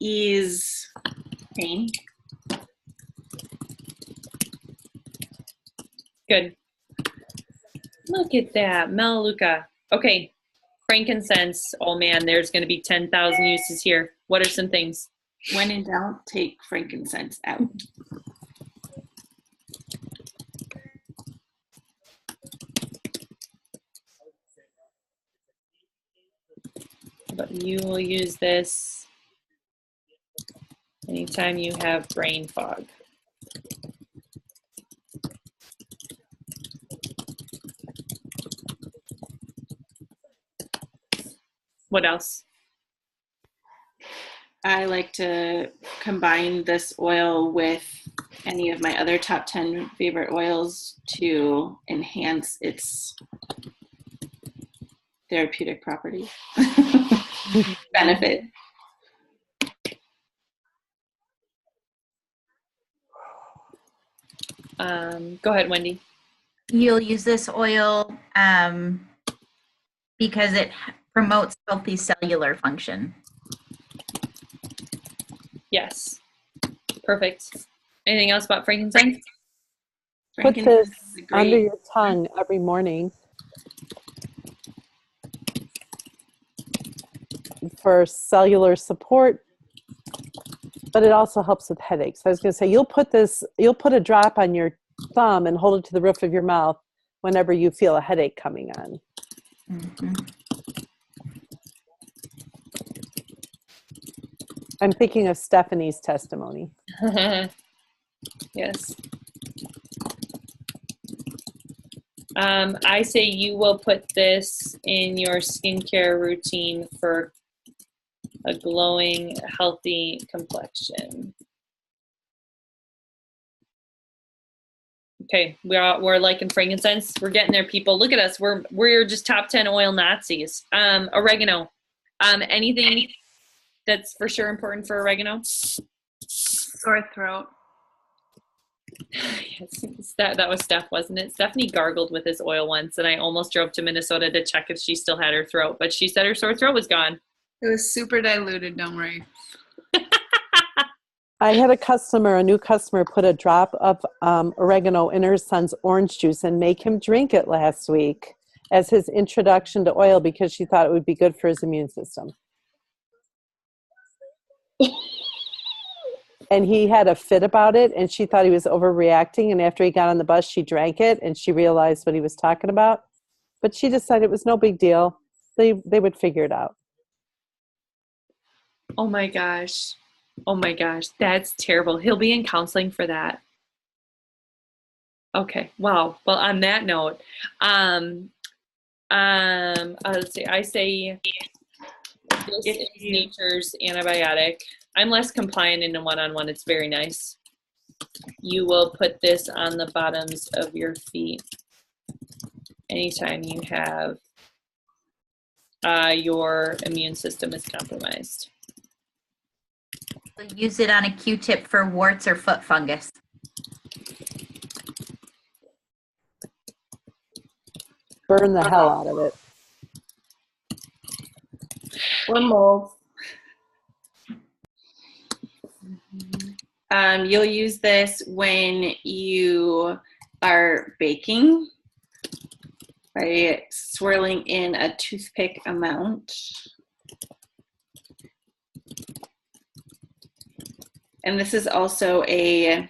ease pain. Good. Look at that, Melaleuca. Okay, frankincense. Oh man, there's going to be 10,000 uses here. What are some things? When in doubt, take frankincense out. But you will use this anytime you have brain fog. What else? I like to combine this oil with any of my other top 10 favorite oils to enhance its therapeutic properties. Benefit. Go ahead, Wendy. You'll use this oil because it promotes healthy cellular function. Yes. Perfect. Anything else about frankincense? Put this under your tongue every morning for cellular support, but it also helps with headaches. I was going to say, you'll put a drop on your thumb and hold it to the roof of your mouth whenever you feel a headache coming on. Mm-hmm. I'm thinking of Stephanie's testimony. Yes. I say you will put this in your skincare routine for a glowing, healthy complexion. Okay, we're liking frankincense. We're getting there, people. Look at us. We're just top 10 oil Nazis. Oregano. Anything that's for sure important for oregano? Sore throat. Yes, that was Steph, wasn't it? Stephanie gargled with this oil once, and I almost drove to Minnesota to check if she still had her throat, but she said her sore throat was gone. It was super diluted, don't worry. I had a new customer, put a drop of oregano in her son's orange juice and make him drink it last week as his introduction to oil because she thought it would be good for his immune system. And he had a fit about it, and she thought he was overreacting. And after he got on the bus, she drank it, and she realized what he was talking about. But she decided it was no big deal. They would figure it out. Oh my gosh. That's terrible. He'll be in counseling for that. Okay. Wow. Well, on that note, let's see. I say this is nature's antibiotic. I'm less compliant in a one-on-one. It's very nice. You will put this on the bottoms of your feet anytime you have your immune system is compromised. Use it on a Q-tip for warts or foot fungus. Burn the hell out of it. Or mold. You'll use this when you are baking by swirling in a toothpick amount. And this is also a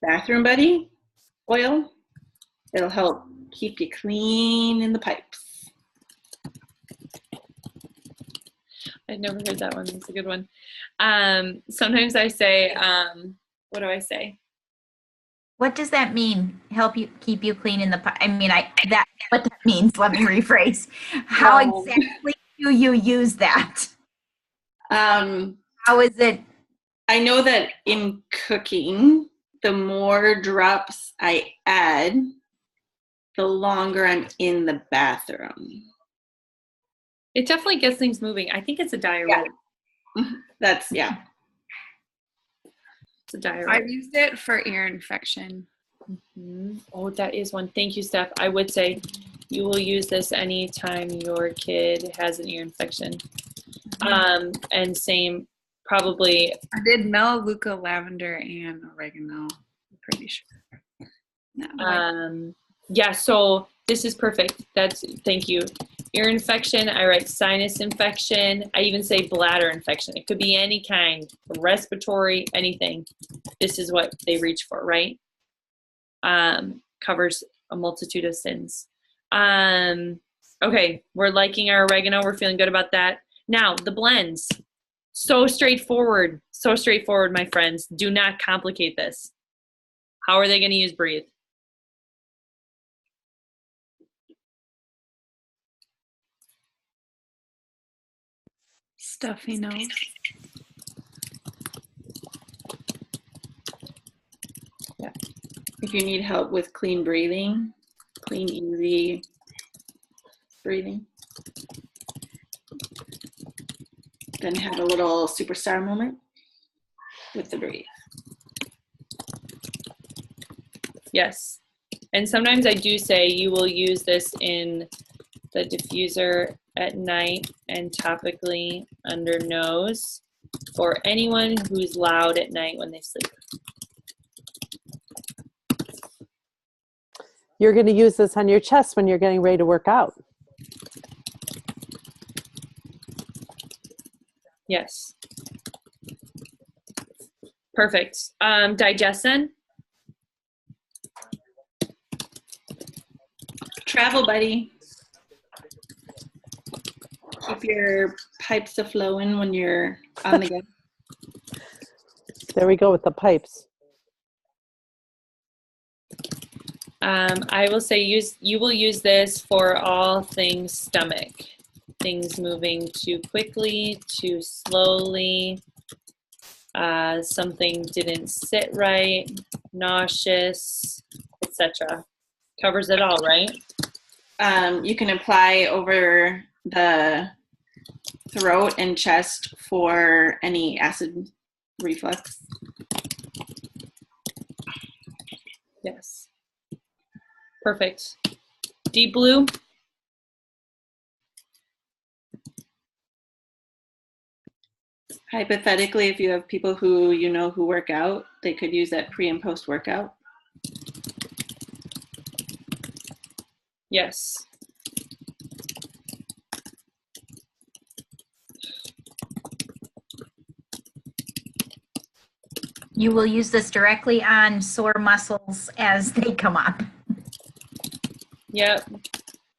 bathroom buddy oil. It'll help keep you clean in the pipes. I'd never heard that one. It's a good one. Sometimes I say, what do I say? What does that mean? Help you keep you clean in the pipe? I mean, what that means. Let me rephrase. How exactly do you use that? How is it? I know that in cooking, the more drops I add, the longer I'm in the bathroom. It definitely gets things moving. I think it's a diuretic. Yeah. It's a diuretic. I've used it for ear infection. Mm-hmm. Oh, that is one. Thank you, Steph. I would say you will use this anytime your kid has an ear infection. And same, probably. I did Melaleuca, lavender, and oregano. I'm pretty sure. No, yeah, so this is perfect. Thank you. Ear infection, I write sinus infection. I even say bladder infection. It could be any kind, respiratory, anything. This is what they reach for, right? Covers a multitude of sins. Okay, we're liking our oregano. We're feeling good about that. Now, the blends. So straightforward, my friends. Do not complicate this. How are they going to use Breathe? Stuffy nose. If you need help with clean breathing, clean, easy breathing, then have a little superstar moment with the breathe. Yes. And sometimes I do say you will use this in the diffuser at night and topically under nose for anyone who's loud at night when they sleep. You're going to use this on your chest when you're getting ready to work out. Yes. Perfect. Digestion. Travel buddy. Keep your pipes a flowing when you're on the go. There we go with the pipes. I will say you will use this for all things stomach. Things moving too quickly, too slowly, something didn't sit right, nauseous, etc. Covers it all, right? You can apply over the throat and chest for any acid reflux. Yes. Perfect. Deep blue. Hypothetically, if you have people who you know who work out, they could use that pre and post workout. Yes. You will use this directly on sore muscles as they come up. Yep.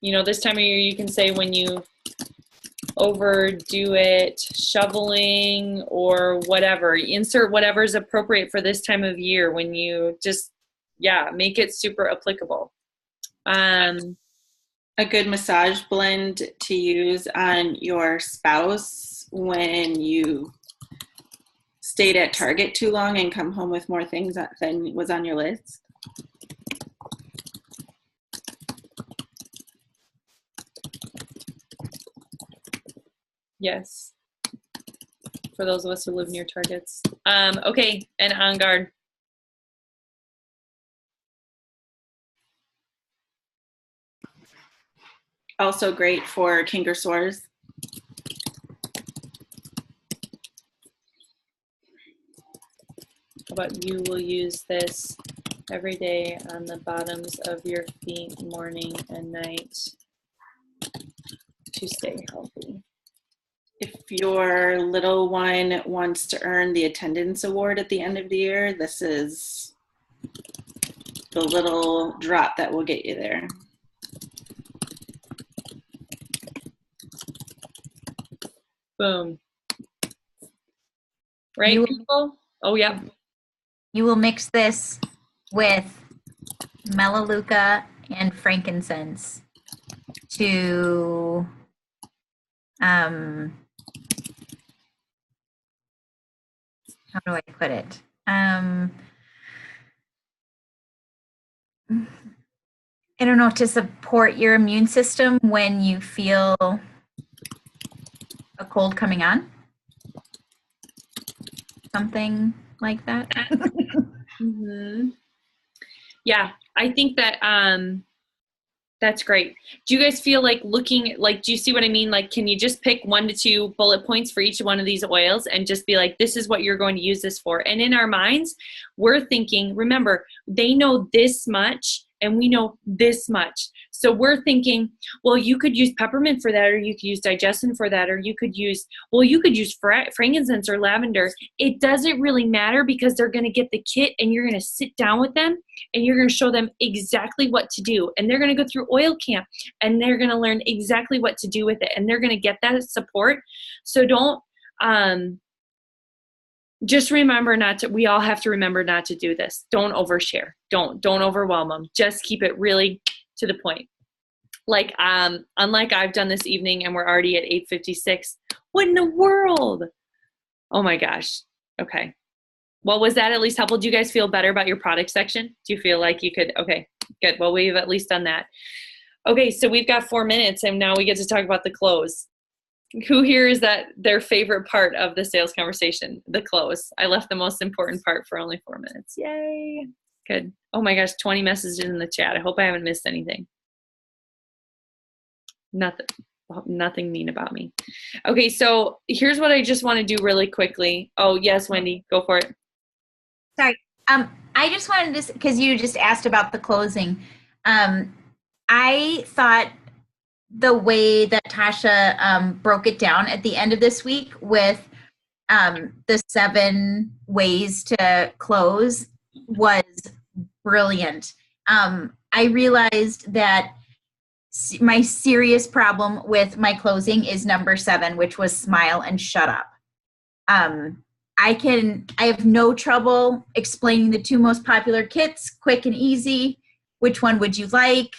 You know, this time of year you can say when you overdo it, shoveling or whatever, insert whatever is appropriate for this time of year when you just, yeah, make it super applicable. A good massage blend to use on your spouse when you stayed at Target too long and come home with more things than was on your list. Yes. For those of us who live near Targets. Okay, and On Guard. Also great for canker sores. How about you will use this every day on the bottoms of your feet, morning and night, to stay healthy. If your little one wants to earn the attendance award at the end of the year, this is the little drop that will get you there. Boom. Right, people? Oh, yeah. You will mix this with Melaleuca and frankincense to how do I put it? I don't know, to support your immune system when you feel a cold coming on. Something like that. Mm-hmm. Yeah, I think that that's great. Do you guys feel like looking, like, do you see what I mean? Like, can you just pick 1 to 2 bullet points for each one of these oils and just be like, this is what you're going to use this for? And in our minds, we're thinking, remember, they know this much and we know this much. So we're thinking, well, you could use peppermint for that, or you could use digestion for that, or you could use frankincense or lavender. It doesn't really matter because they're going to get the kit and you're going to sit down with them and you're going to show them exactly what to do. And they're going to go through oil camp and they're going to learn exactly what to do with it. And they're going to get that support. So don't, just remember we all have to remember not to do this. Don't overshare. Don't overwhelm them. Just keep it really to the point. Like, unlike I've done this evening and we're already at 8:56. What in the world? Oh my gosh. Okay. Well, was that at least helpful? Do you guys feel better about your product section? Do you feel like you could? Okay, good. Well, we've at least done that. Okay, so we've got 4 minutes and now we get to talk about the close. Who here is that their favorite part of the sales conversation? The close. I left the most important part for only 4 minutes. Yay. Good. Oh my gosh, 20 messages in the chat. I hope I haven't missed anything. Nothing mean about me. Okay, so here's what I just want to do really quickly. Oh, yes, Wendy, go for it. Sorry. I just wanted to, because you just asked about the closing. I thought the way that Tasha broke it down at the end of this week with the 7 ways to close was brilliant. I realized that my serious problem with my closing is number 7, which was smile and shut up. I have no trouble explaining the 2 most popular kits, quick and easy. Which one would you like?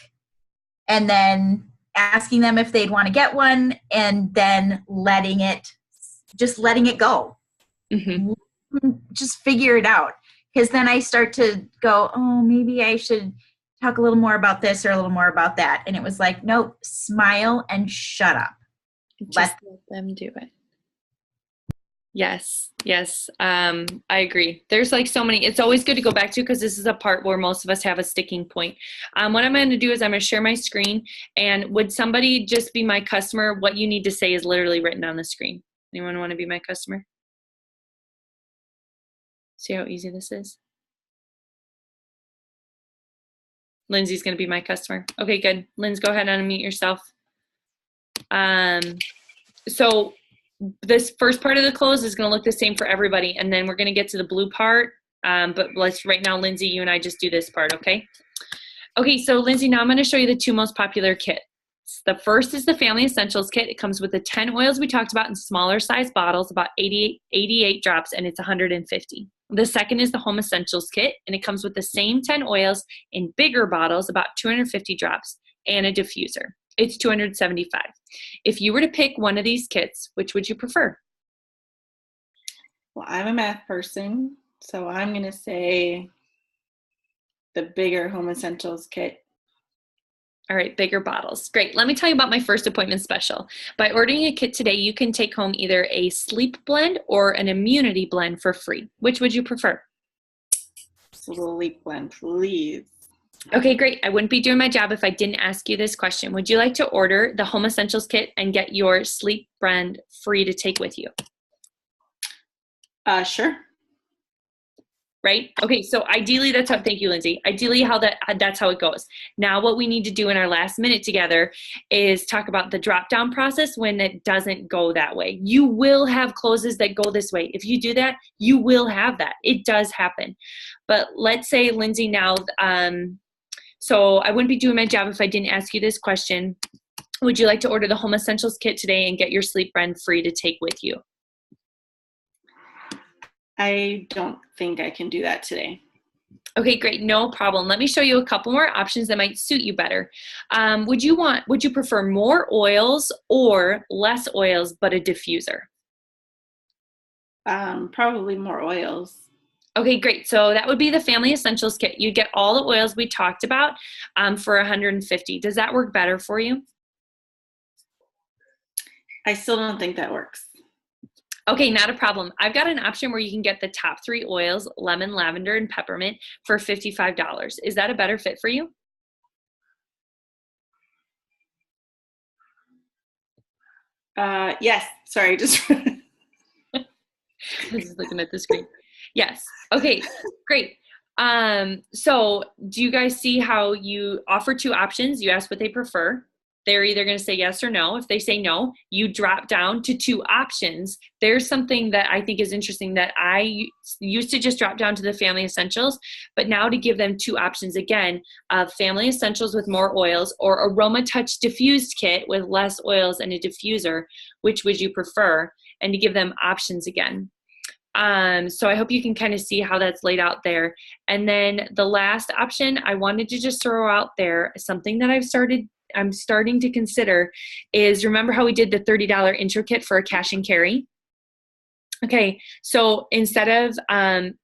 And then asking them if they'd want to get one, and then letting it go. Mm-hmm. Just figure it out. Because then I start to go, oh, maybe I should talk a little more about this or a little more about that. And it was like, nope, smile and shut up. Just let them do it. Yes. I agree. There's like so many, it's always good to go back to because this is a part where most of us have a sticking point. What I'm going to do is I'm going to share my screen, and would somebody just be my customer? What you need to say is literally written on the screen. Anyone want to be my customer? See how easy this is? Lindsay's going to be my customer. Okay, good. Linz, go ahead and unmute yourself. So this first part of the close is going to look the same for everybody, and then we're going to get to the blue part. But let's right now, Lindsay, you and I just do this part, okay? Okay, so Lindsay, now I'm going to show you the 2 most popular kits. The first is the Family Essentials kit. It comes with the 10 oils we talked about in smaller size bottles, about 88 drops, and it's 150. The second is the Home Essentials kit, and it comes with the same 10 oils in bigger bottles, about 250 drops, and a diffuser. It's 275. If you were to pick one of these kits, which would you prefer? Well, I'm a math person, so I'm going to say the bigger Home Essentials kit. All right, bigger bottles. Great. Let me tell you about my first appointment special. By ordering a kit today, you can take home either a sleep blend or an immunity blend for free. Which would you prefer? Sleep blend, please. Okay, great. I wouldn't be doing my job if I didn't ask you this question. Would you like to order the Home Essentials kit and get your sleep blend free to take with you? Sure. Right? Okay, so ideally that's how, thank you, Lindsay. Ideally that's how it goes. Now what we need to do in our last minute together is talk about the drop down process when it doesn't go that way. You will have closes that go this way. If you do that, you will have that. It does happen. But let's say, Lindsay, now, so I wouldn't be doing my job if I didn't ask you this question. Would you like to order the Home Essentials kit today and get your sleep blend free to take with you? I don't think I can do that today. Okay, great. No problem. Let me show you a couple more options that might suit you better. Would you prefer more oils or less oils but a diffuser? Probably more oils. Okay, great. So that would be the Family Essentials kit. You get all the oils we talked about for 150. Does that work better for you? I still don't think that works. Okay, not a problem. I've got an option where you can get the top 3 oils, lemon, lavender, and peppermint for $55. Is that a better fit for you? Yes. Sorry, just I was just looking at the screen. Yes. Okay, great. So do you guys see how you offer 2 options? You ask what they prefer. They're either going to say yes or no. If they say no, you drop down to 2 options. There's something that I think is interesting that I used to just drop down to the Family Essentials, but now to give them 2 options again of Family Essentials with more oils or Aroma Touch Diffused Kit with less oils and a diffuser. Which would you prefer? And to give them options again. So I hope you can kind of see how that's laid out there. And then the last option I wanted to just throw out there, something that I've started I'm starting to consider is, remember how we did the $30 intro kit for a cash and carry? Okay, so instead of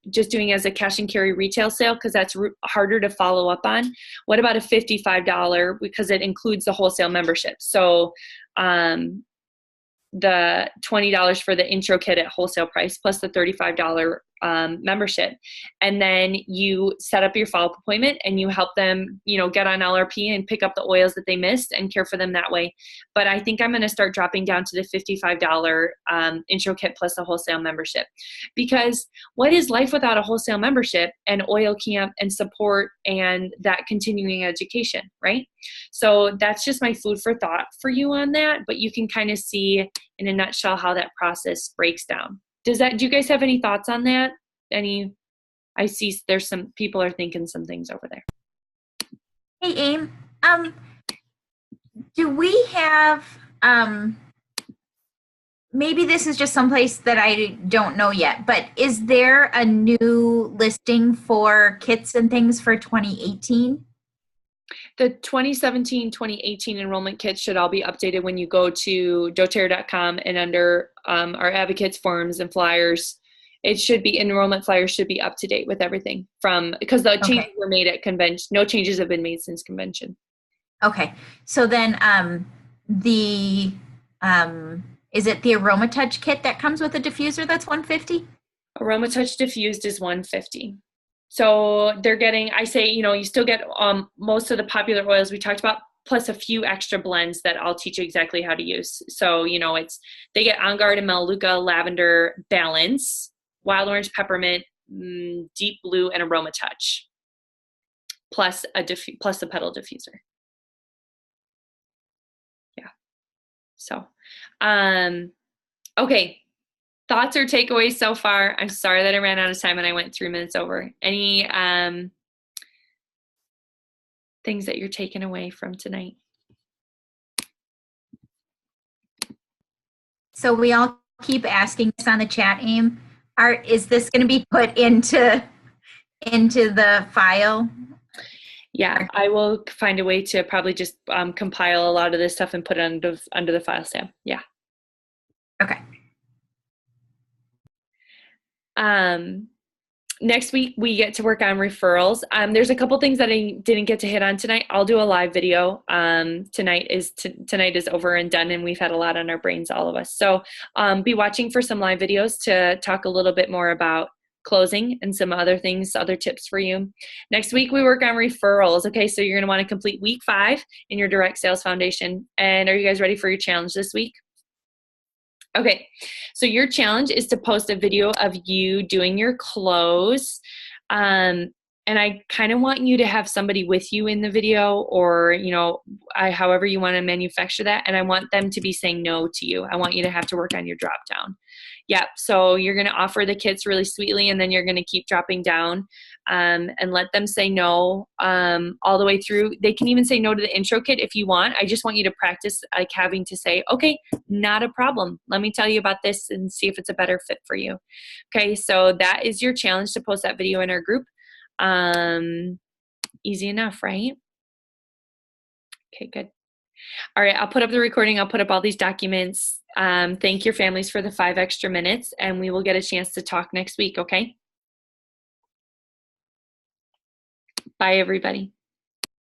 just doing as a cash and carry retail sale, because that's harder to follow up on, what about a $55, because it includes the wholesale membership? So the $20 for the intro kit at wholesale price plus the $35 membership. And then you set up your follow-up appointment and you help them, get on LRP and pick up the oils that they missed and care for them that way. But I think I'm going to start dropping down to the $55 intro kit plus a wholesale membership, because what is life without a wholesale membership and oil camp and support and that continuing education, right? So that's just my food for thought for you on that, but you can kind of see in a nutshell how that process breaks down. Do you guys have any thoughts on that? I see there's some people are thinking some things over there. Hey, Aim, do we have, maybe this is just someplace that I don't know yet, but is there a new listing for kits and things for 2018? The 2017-2018 enrollment kits should all be updated when you go to doterra.com and under our advocates forms and flyers. It should be, enrollment flyers should be up to date with everything because the changes were made at convention. No changes have been made since convention. Okay. So then is it the AromaTouch kit that comes with a diffuser that's $150? AromaTouch diffused is $150. So they're getting, I say, you still get most of the popular oils we talked about, plus a few extra blends that I'll teach you exactly how to use. So, they get On Guard and Melaleuca, Lavender, Balance, Wild Orange, Peppermint, Deep Blue, and AromaTouch, plus a petal diffuser. Yeah. So, okay. Thoughts or takeaways so far? I'm sorry that I ran out of time and I went 3 minutes over. Any things that you're taking away from tonight? So we all keep asking this on the chat, Aim. Is this going to be put into the file? Yeah, I will find a way to probably just compile a lot of this stuff and put it under the file tab. Yeah. Okay. Next week we get to work on referrals. There's a couple things that I didn't get to hit on tonight. I'll do a live video. Tonight is over and done, and we've had a lot on our brains, all of us. So be watching for some live videos to talk a little bit more about closing and some other things, other tips for you. Next week we work on referrals. Okay, so you're going to want to complete week 5 in your Direct Sales Foundation. And are you guys ready for your challenge this week? Okay, so your challenge is to post a video of you doing your close. And I kind of want you to have somebody with you in the video, or, however you want to manufacture that. And I want them to be saying no to you. I want you to have to work on your drop down. Yep. So you're going to offer the kits really sweetly, and then you're going to keep dropping down and let them say no all the way through. They can even say no to the intro kit if you want. I just want you to practice having to say, okay, not a problem. Let me tell you about this and see if it's a better fit for you. Okay. So that is your challenge, to post that video in our group. Easy enough, right? Okay, good. All right, I'll put up the recording. I'll put up all these documents. Thank your families for the 5 extra minutes, and we will get a chance to talk next week, okay? Bye, everybody.